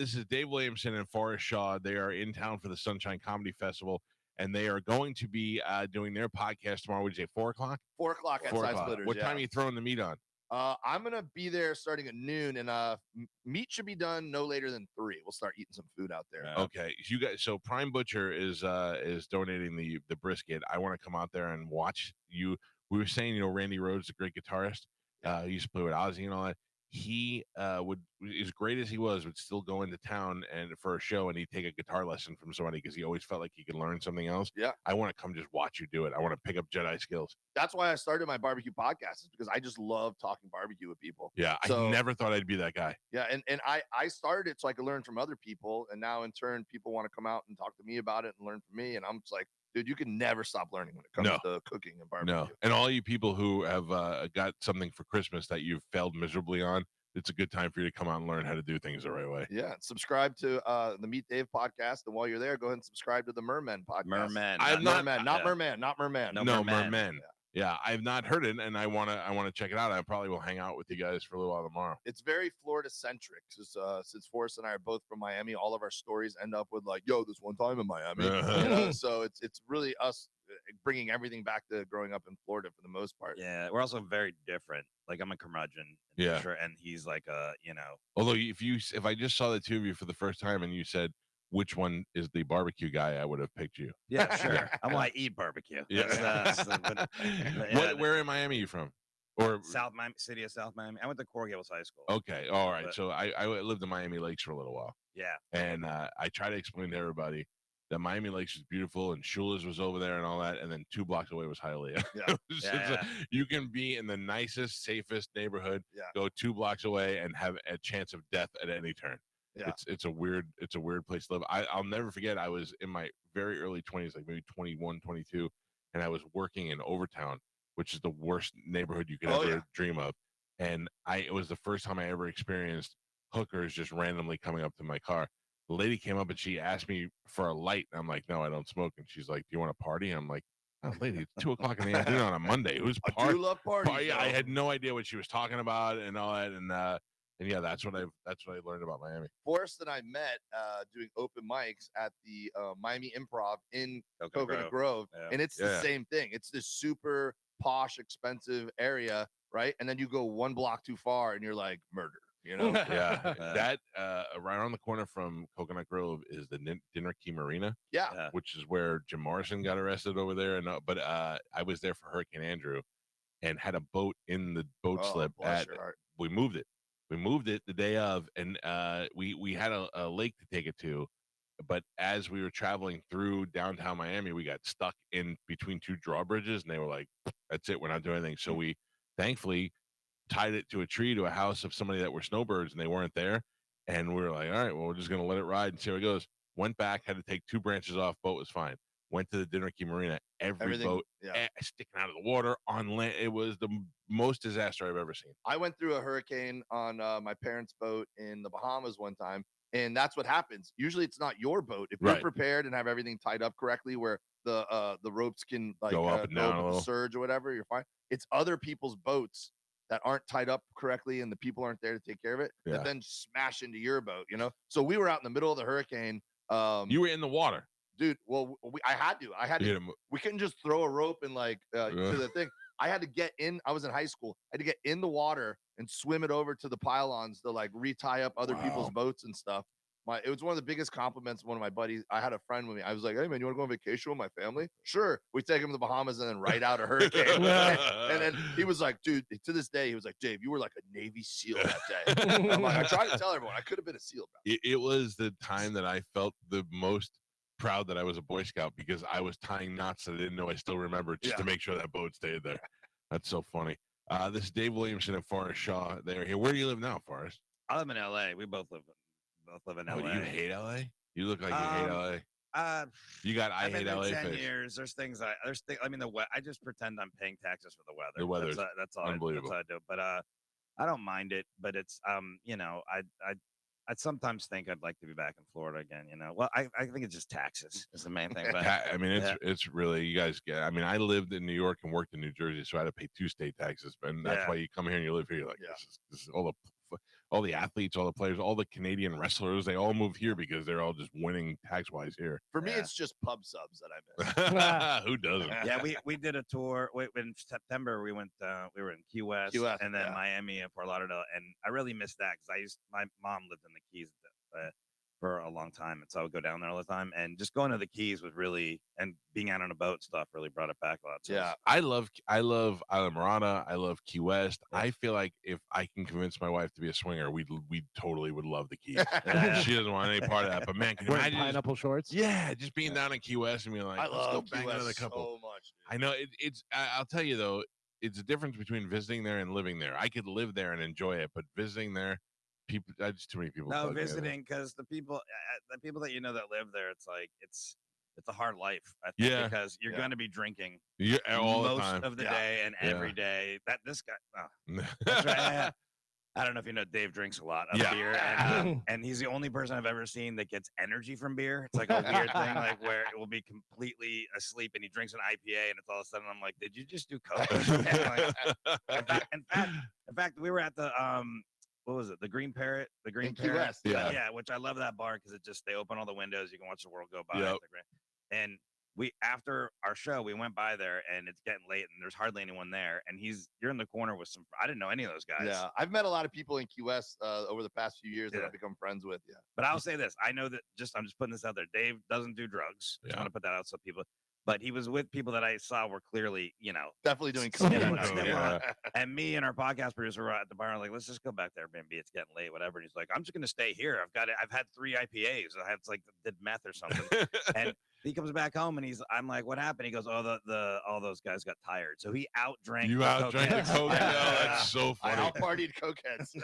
This is Dave Williamson and Forrest Shaw. They are in town for the Sunshine Comedy Festival, and they are going to be doing their podcast tomorrow. Would you say 4 o'clock? 4 o'clock at Side Splitters. What time are you throwing the meat on? I'm gonna be there starting at noon, and meat should be done no later than 3. We'll start eating some food out there. Okay, you guys. So Prime Butcher is donating the brisket. I want to come out there and watch you. We were saying, Randy Rhoads, the great guitarist. He used to play with Ozzy and all that. He would, as great as he was, would still go into town and for a show, and he'd take a guitar lesson from somebody because he always felt like he could learn something else. Yeah, I want to come just watch you do it. I want to pick up Jedi skills. That's why I started my barbecue podcast, is because I just love talking barbecue with people. Yeah, so, I never thought I'd be that guy. Yeah, and I started it so I could learn from other people, and now in turn, people want to come out and talk to me about it and learn from me, and I'm just like, dude, you can never stop learning when it comes to cooking and barbecue. No, and all you people who have got something for Christmas that you've failed miserably on, it's a good time for you to come out and learn how to do things the right way. Yeah, subscribe to the Meet Dave podcast, and while you're there, go ahead and subscribe to the Merman podcast. Merman, not Merman. No, Merman. Yeah, I've not heard it, and I want to check it out. I probably will hang out with you guys for a little while tomorrow. It's very Florida centric. Since Forrest and I are both from Miami, all of our stories end up with like, "Yo, this one time in Miami." So it's really us bringing everything back to growing up in Florida for the most part. Yeah, we're also very different. Like, I'm a curmudgeon, and he's like Although if I just saw the two of you for the first time and you said, which one is the barbecue guy, I would have picked you. Yeah, sure. I'm like, eat barbecue. Yeah. Where in Miami are you from? Or South Miami, city of South Miami. I went to Coral Gables High School. Okay, all right. So I lived in Miami Lakes for a little while. Yeah. And I try to explain to everybody that Miami Lakes is beautiful and Shula's was over there and all that, and then 2 blocks away was Hialeah. Yeah. You can be in the nicest, safest neighborhood, go 2 blocks away and have a chance of death at any turn. Yeah. It's a weird place to live. I'll never forget, I was in my very early 20s, like maybe 21, 22, and I was working in Overtown, which is the worst neighborhood you could ever dream of. And it was the first time I ever experienced hookers just randomly coming up to my car. The lady came up and she asked me for a light. I'm like, no, I don't smoke. And she's like, do you want to party? I'm like, oh, lady, it's 2 o'clock in the afternoon on a Monday. Who's partying? I do love parties. Yeah, I had no idea what she was talking about and all that. And yeah, that's what I learned about Miami. Forrest and I met doing open mics at the Miami Improv in Coconut Grove. And it's the same thing. It's this super posh, expensive area, right? And then you go 1 block too far and you're like, murder. That right around the corner from Coconut Grove is the Dinner Key Marina, which is where Jim Morrison got arrested over there. And but I was there for Hurricane Andrew, and had a boat in the boat slip. We moved it the day of, and we had a lake to take it to, but as we were traveling through downtown Miami, we got stuck in between 2 drawbridges, and they were like, "That's it, we're not doing anything." So we thankfully tied it to a tree to a house of somebody that were snowbirds, and they weren't there. And we were like, all right, well, we're just going to let it ride and see how it goes. Went back, had to take 2 branches off. Boat was fine. Went to the Dinner Key Marina. Everything, boat sticking out of the water on land. It was the most disaster I've ever seen. I went through a hurricane on my parents' boat in the Bahamas one time, and that's what happens. Usually it's not your boat. If you're prepared and have everything tied up correctly where the ropes can like go up and down the surge or whatever, you're fine. It's other people's boats that aren't tied up correctly and the people aren't there to take care of it, that then smash into your boat, So we were out in the middle of the hurricane. You were in the water. Dude, well, I had to. We couldn't just throw a rope and to the thing. I had to get in. I was in high school. I had to get in the water and swim it over to the pylons to retie up other people's boats and stuff. It was one of the biggest compliments of one of my buddies. I had a friend with me. I was like, hey, man, you want to go on vacation with my family? Sure. We take him to the Bahamas and then ride out a hurricane. And then he was like, dude, to this day, he was like, Dave, you were like a Navy SEAL that day. I'm like, I tried to tell everyone I could have been a SEAL. It was the time that I felt the most proud that I was a Boy Scout, because I was tying knots that I didn't know I still remembered just to make sure that boat stayed there. That's so funny. This is Dave Williamson and Forrest Shaw. They're here. Where do you live now, Forrest? I live in LA. We both live in LA. You hate LA? You look like you hate LA. You got I hate LA 10 face. years. I just pretend I'm paying taxes for the weather. The weather, that's all. Unbelievable. That's all I do. But I don't mind it. But it's I sometimes think I'd like to be back in Florida again. Well, I think it's just taxes is the main thing. But I mean, it's really, you guys get. I mean, I lived in New York and worked in New Jersey, so I had to pay 2 state taxes. And that's why you come here and you live here. You're like, this is all the. all the athletes, all the players, all the Canadian wrestlers, they all move here because they're all just winning tax-wise here. For me, it's just pub subs that I miss. Who doesn't? Yeah, we did a tour. In September, we were in Key West and then Miami and Fort Lauderdale, and I really missed that because my mom lived in the Keys for a long time, and so I would go down there all the time. And just going to the Keys was really, and being out on a boat and stuff really brought it back a lot. So yeah, I love Isla Morada. I love Key West. Yeah. I feel like if I can convince my wife to be a swinger, we totally would love the Keys. She doesn't want any part of that, but man, can you imagine pineapple shorts? Yeah, just being down in Key West and being like, let's go bang another couple. So much, dude. I know it's. I'll tell you though, it's a difference between visiting there and living there. I could live there and enjoy it, but visiting there. People, just too many people. No, visiting because the people that you know that live there, it's like it's a hard life. I think, because you're going to be drinking all most the time. of the day and every day. That this guy, that's right. I don't know if you know, Dave drinks a lot of beer, and he's the only person I've ever seen that gets energy from beer. It's like a weird thing, like where it will be completely asleep and he drinks an IPA, and it's all of a sudden I'm like, did you just do coke? In fact, we were at the what was it? The Green Parrot, Key West. Yeah, which I love that bar because they open all the windows, you can watch the world go by. Yep. And after our show, we went by there and it's getting late and there's hardly anyone there. And you're in the corner with I didn't know any of those guys. Yeah, I've met a lot of people in Key West over the past few years that I've become friends with. Yeah, but I'll say this: I know that I'm just putting this out there. Dave doesn't do drugs. I just want to put that out so people. But he was with people that I saw were clearly, definitely doing coke. And me and our podcast producer were at the bar, like, let's just go back there, maybe it's getting late, whatever. And he's like, I'm just gonna stay here. I've had 3 IPAs. I have did meth or something. And he comes back home and I'm like, what happened? He goes, oh, all those guys got tired. So he outdrank. You outdrank the coke. That's so funny. I outpartied cokeheads.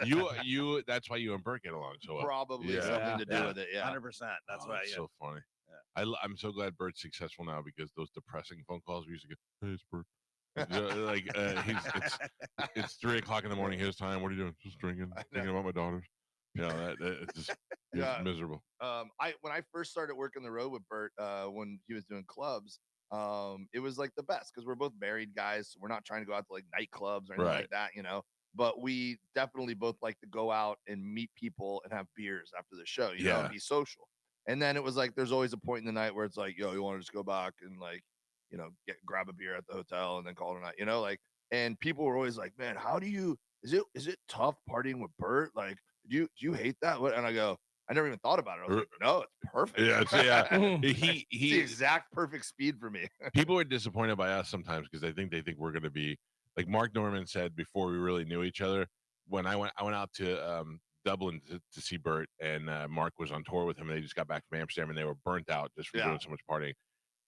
you. That's why you and Bert get along so well. Probably something to do with it. Yeah, 100%. That's why. That's so funny. I'm so glad Bert's successful now because those depressing phone calls we used to get. Hey, it's Bert. It's 3:00 in the morning his time. What are you doing? Just drinking, thinking about my daughters. It's just miserable. When I first started working the road with Bert, when he was doing clubs, it was like the best because we're both married guys. So we're not trying to go out to like nightclubs or anything like that, But we definitely both like to go out and meet people and have beers after the show, and be social. And then it was like, there's always a point in the night where it's like, yo, you want to just go back and like, grab a beer at the hotel and then call it a night, and people were always like, man, is it tough partying with Bert? Like, do you hate that? And I go, I never even thought about it. I was like, no, it's perfect. He's the exact perfect speed for me. People are disappointed by us sometimes because they think we're going to be like Mark Norman said before we really knew each other. When I went out to Dublin to see Bert, and Mark was on tour with him, and they just got back from Amsterdam, and they were burnt out just for doing so much partying.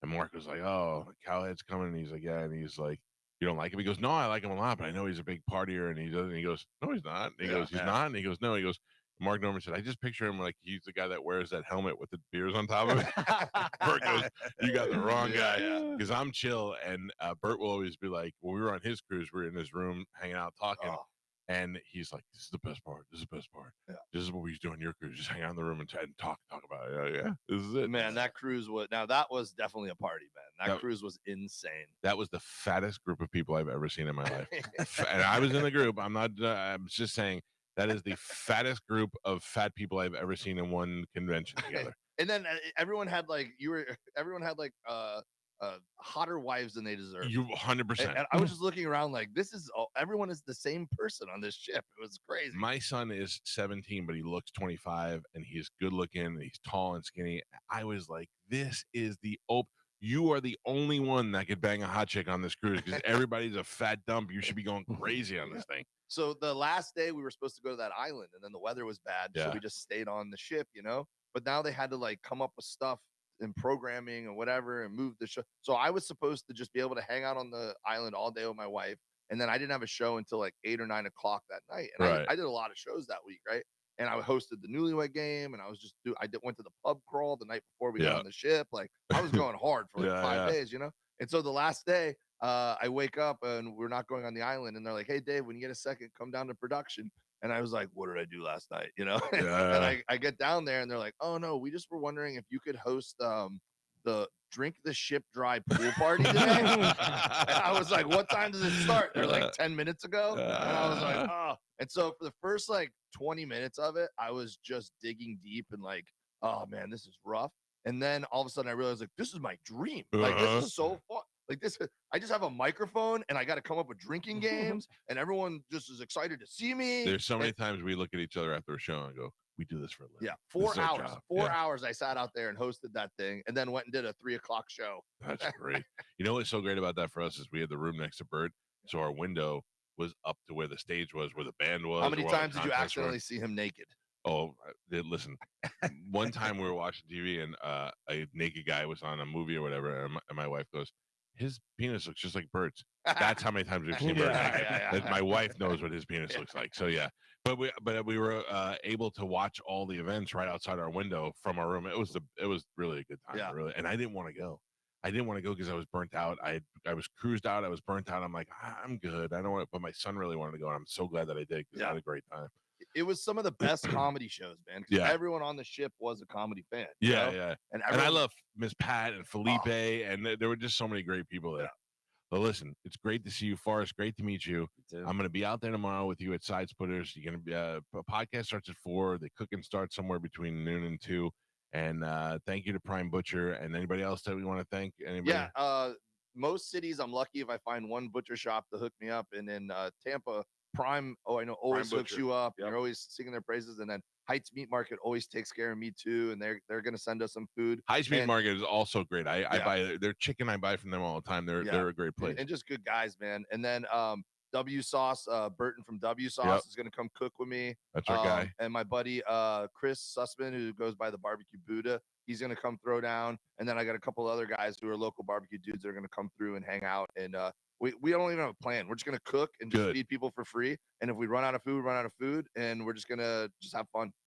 And Mark was like, "Oh, Cowhead's coming," and he's like, "Yeah," and he's like, "You don't like him?" He goes, "No, I like him a lot, but I know he's a big partier," and he doesn't. He goes, "No, he's not." And he goes, "He's not," and he goes, "No." He goes, Mark Norman said, "I just picture him like he's the guy that wears that helmet with the beers on top of it." Bert goes, "You got the wrong guy," because I'm chill, and Bert will always be like, when we were on his cruise, we were in his room hanging out talking. And he's like, "This is the best part. This is the best part. Yeah. This is what we used to do on your cruise. Just hang out in the room and talk about it." Yeah, this is it, man. That cruise that was definitely a party, man. That cruise was insane. That was the fattest group of people I've ever seen in my life. And I was in the group. I'm not. I'm just saying that is the fattest group of fat people I've ever seen in one convention together. And then everyone had hotter wives than they deserve. You 100%. And I was just looking around like, everyone is the same person on this ship. It was crazy. My son is 17, but he looks 25, and he's good looking, and he's tall and skinny. I was like, this is you are the only one that could bang a hot chick on this cruise because everybody's a fat dump. You should be going crazy on this thing. So the last day we were supposed to go to that island, and then the weather was bad, so we just stayed on the ship, But now they had to like come up with stuff and programming and whatever and move the show. So I was supposed to just be able to hang out on the island all day with my wife. And then I didn't have a show until like 8 or 9 o'clock that night. And I did a lot of shows that week. Right. And I hosted the Newlywed Game, and I was went to the pub crawl the night before we got on the ship. Like I was going hard for like 5 days, And so the last day I wake up and we're not going on the island. And they're like, "Hey Dave, when you get a second, come down to production." And I was like, "What did I do last night?" And I get down there and they're like, "Oh no, we just were wondering if you could host the drink the ship dry pool party today. And I was like, what time does it start? They're like 10 minutes ago. And I was like, oh. And so for the first like 20 minutes of it, I was just digging deep and like, oh man, this is rough. And then all of a sudden I realized like, this is my dream. Like this is so fun. Like this, I just have a microphone and I got to come up with drinking games and everyone just is excited to see me. There's so many times we look at each other after a show and go, we do this for a living. Yeah. 4 hours. 4 hours I sat out there and hosted that thing and then went and did a 3 o'clock show. That's great. You know what's so great about that for us is we had the room next to Bert. So our window was up to where the stage was, where the band was. How many times did you accidentally see him naked? Oh, listen, one time we were watching TV and a naked guy was on a movie or whatever. And my wife goes, his penis looks just like Bert's. That's how many times we've seen Bert naked. My wife knows what his penis looks like. So yeah, but we were able to watch all the events right outside our window from our room. It was really a good time. Yeah. Really. And I didn't want to go. Because I was burnt out. I was cruised out. I was burnt out. I'm like, I'm good. I don't want to, but my son really wanted to go. And I'm so glad that I did because I had a great time. It was some of the best comedy shows, man. Everyone on the ship was a comedy fan. Yeah. And I love Miss Pat and Felipe, and there were just so many great people there. But listen, it's great to see you, Forrest. Great to meet you. I'm going to be out there tomorrow with you at Side Splitters. You're going to be a podcast starts at 4. The cooking starts somewhere between noon and 2. And thank you to Prime Butcher and anybody else that we want to thank. Anybody? Yeah. Most cities, I'm lucky if I find one butcher shop to hook me up, and in Tampa. Prime, I know, always hooks you up. Yep. You're always singing their praises. And then Heights Meat Market always takes care of me too. And they're going to send us some food. Heights Meat Market is also great. I buy their chicken. I buy from them all the time. They're a great place. And just good guys, man. And then W Sauce, Burton from W Sauce is going to come cook with me. That's our guy. And my buddy Chris Sussman, who goes by the Barbecue Buddha, he's going to come throw down. And then I got a couple other guys who are local barbecue dudes that are going to come through and hang out. And we don't even have a plan. We're just going to cook and just feed people for free. And if we run out of food, and we're just going to have fun.